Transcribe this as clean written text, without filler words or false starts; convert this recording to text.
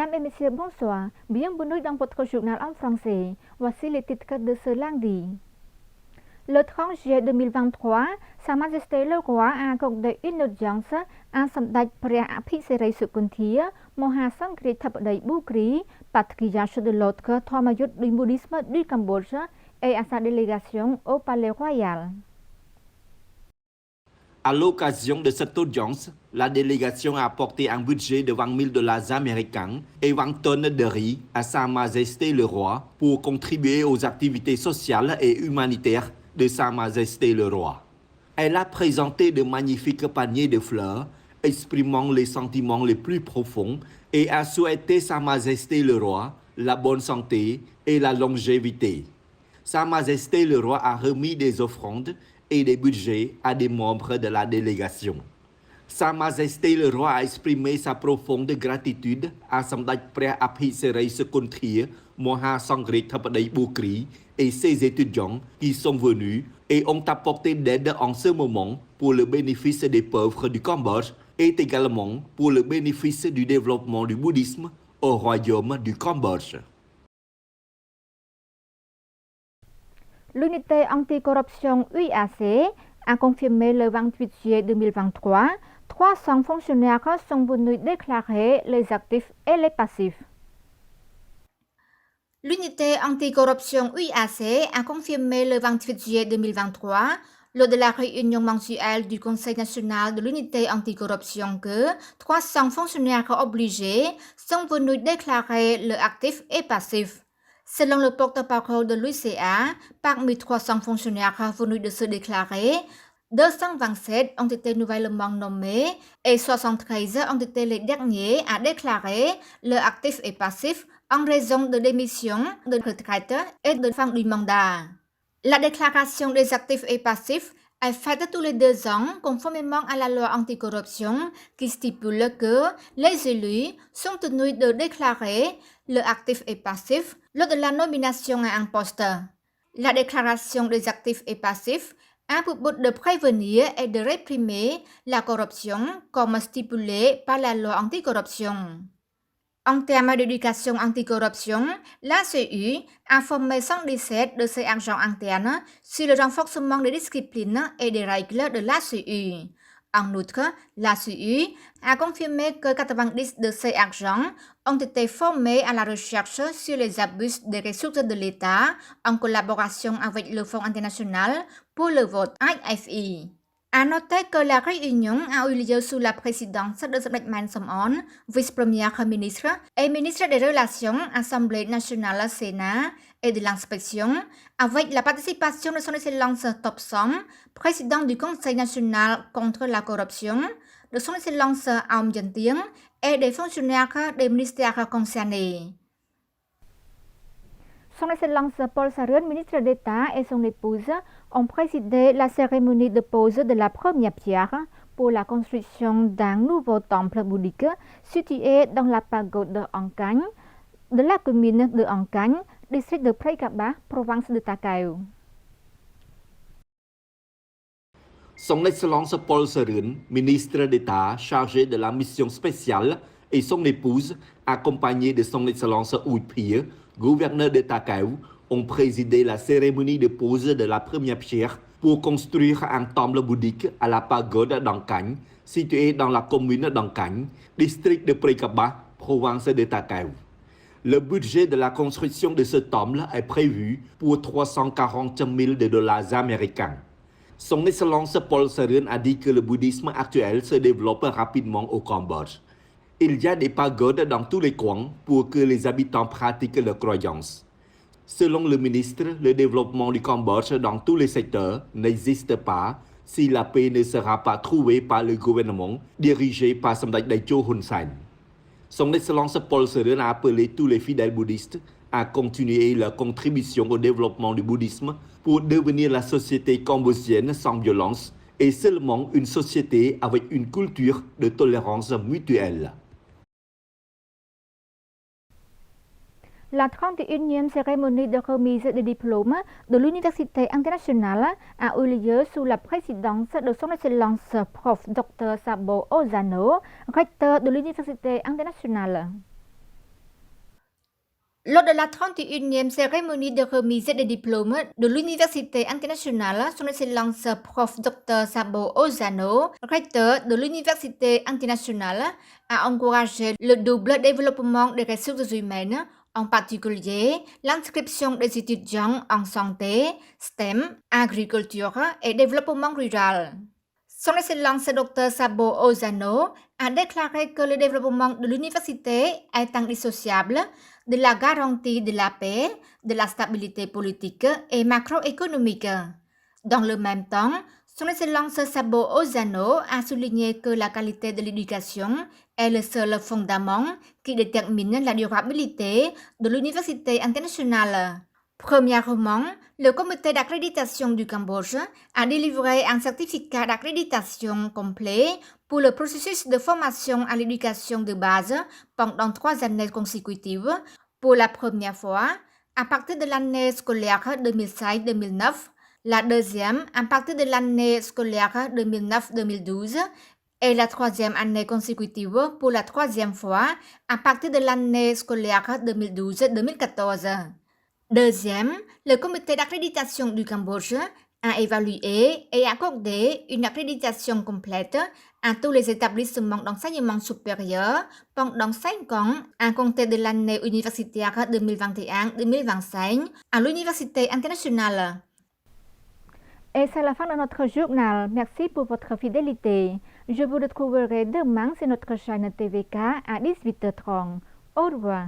Mesdames et messieurs, bonsoir. Bienvenue dans votre journal en français. Voici les titres de ce lundi. Le 30 juillet 2023, Sa Majesté le Roi a accordé une audience à សម្ដេចព្រះអភិសិរិយសុគន្ធា មហាសង្ឃរាជធិបតីប៊ូគ្រី patriarche de l'ordre Thomayut du bouddhisme du Cambodge et à sa délégation au Palais Royal. À l'occasion de cette audience, la délégation a apporté un budget de 20 000 dollars américains et 20 tonnes de riz à Sa Majesté le Roi pour contribuer aux activités sociales et humanitaires de Sa Majesté le Roi. Elle a présenté de magnifiques paniers de fleurs, exprimant les sentiments les plus profonds et a souhaité Sa Majesté le Roi la bonne santé et la longévité. Sa Majesté le Roi a remis des offrandes et des budgets à des membres de la délégation. Sa Majesté le Roi a exprimé sa profonde gratitude à សម្ដេចព្រះអភិសិរិយសុគន្ធា មហាសង្ឃរាជធិបតីប៊ូគ្រី et ses étudiants qui sont venus et ont apporté d'aide en ce moment pour le bénéfice des pauvres du Cambodge et également pour le bénéfice du développement du bouddhisme au royaume du Cambodge. L'unité anticorruption UAC a confirmé le 28 juillet 2023 300 fonctionnaires sont venus déclarer les actifs et les passifs. L'unité anticorruption UAC a confirmé le 28 juillet 2023 lors de la réunion mensuelle du Conseil national de l'unité anticorruption que 300 fonctionnaires obligés sont venus déclarer leurs actifs et passifs. Selon le porte-parole de l'UCA, parmi 300 fonctionnaires venus de se déclarer, 227 ont été nouvellement nommés et 73 ont été les derniers à déclarer leurs actifs et passifs en raison de démission, de retraite et de fin du mandat. La déclaration des actifs et passifs est faite tous les 2 ans conformément à la loi anticorruption qui stipule que les élus sont tenus de déclarer leurs actifs et passifs lors de la nomination à un poste. La déclaration des actifs et passifs a pour but de prévenir et de réprimer la corruption comme stipulé par la loi anticorruption. En termes d'éducation anticorruption, la CU a formé 117 de ses agents internes sur le renforcement des disciplines et des règles de la CU. En outre, la CU a confirmé que 90 de ses agents ont été formés à la recherche sur les abus des ressources de l'État en collaboration avec le Fonds international pour le vote IFE. À noter que la réunion a eu lieu sous la présidence de Samdech Man Somon, vice-premier ministre et ministre des Relations, Assemblée nationale Sénat et de l'inspection, avec la participation de son Excellence Topsom, président du Conseil national contre la corruption, de son Excellence Aung Jan Tieng et des fonctionnaires des ministères concernés. Son Excellence Paul Sarun, ministre d'État, et son épouse ont présidé la cérémonie de pose de la première pierre pour la construction d'un nouveau temple bouddhique situé dans la pagode de Angkang, de la commune de Angkang, district de Praikaba, province de Takeo. Son Excellence Paul Sarun, ministre d'État chargé de la mission spéciale, et son épouse, accompagnée de son Excellence Ui Phir, gouverneur de Takeo, ont présidé la cérémonie de pose de la première pierre pour construire un temple bouddhique à la pagode d'Angkang, situé dans la commune d'Angkang, district de Praikaba, province de Takeo. Le budget de la construction de ce temple est prévu pour 340 000 dollars américains. Son Excellence Paul Sarun a dit que le bouddhisme actuel se développe rapidement au Cambodge. Il y a des pagodes dans tous les coins pour que les habitants pratiquent leurs croyances. Selon le ministre, le développement du Cambodge dans tous les secteurs n'existe pas si la paix ne sera pas trouvée par le gouvernement dirigé par Samdech Daecho Hun Sen. Son Excellence Paul Sarun a appelé tous les fidèles bouddhistes à continuer leur contribution au développement du bouddhisme pour devenir la société cambodgienne sans violence et seulement une société avec une culture de tolérance mutuelle. La 31e cérémonie de remise des diplômes de l'Université internationale a eu lieu sous la présidence de son Excellence Prof. Dr. Sabo Ozano, recteur de l'Université internationale. Lors de la 31e cérémonie de remise des diplômes de l'Université internationale, son Excellence Prof. Dr. Sabo Ozano, recteur de l'Université internationale, a encouragé le double développement des ressources humaines, en particulier l'inscription des étudiants en santé, STEM, agriculture et développement rural. Son Excellence Dr. Sabo Ozano a déclaré que le développement de l'université est indissociable de la garantie de la paix, de la stabilité politique et macroéconomique. Dans le même temps, Son Excellence Sabo Ozano a souligné que la qualité de l'éducation est le seul fondament qui détermine la durabilité de l'université internationale. Premièrement, le comité d'accréditation du Cambodge a délivré un certificat d'accréditation complet pour le processus de formation à l'éducation de base pendant 3 années consécutives pour la première fois à partir de l'année scolaire 2006-2009, la deuxième à partir de l'année scolaire 2009-2012 et la troisième année consécutive pour la troisième fois à partir de l'année scolaire 2012-2014. Deuxième, le comité d'accréditation du Cambodge a évalué et accordé une accréditation complète à tous les établissements d'enseignement supérieur pendant 5 ans à compter de l'année universitaire 2021-2025 à l'Université internationale. Et c'est la fin de notre journal. Merci pour votre fidélité. Je vous retrouverai demain sur notre chaîne TVK à 18h30. Au revoir.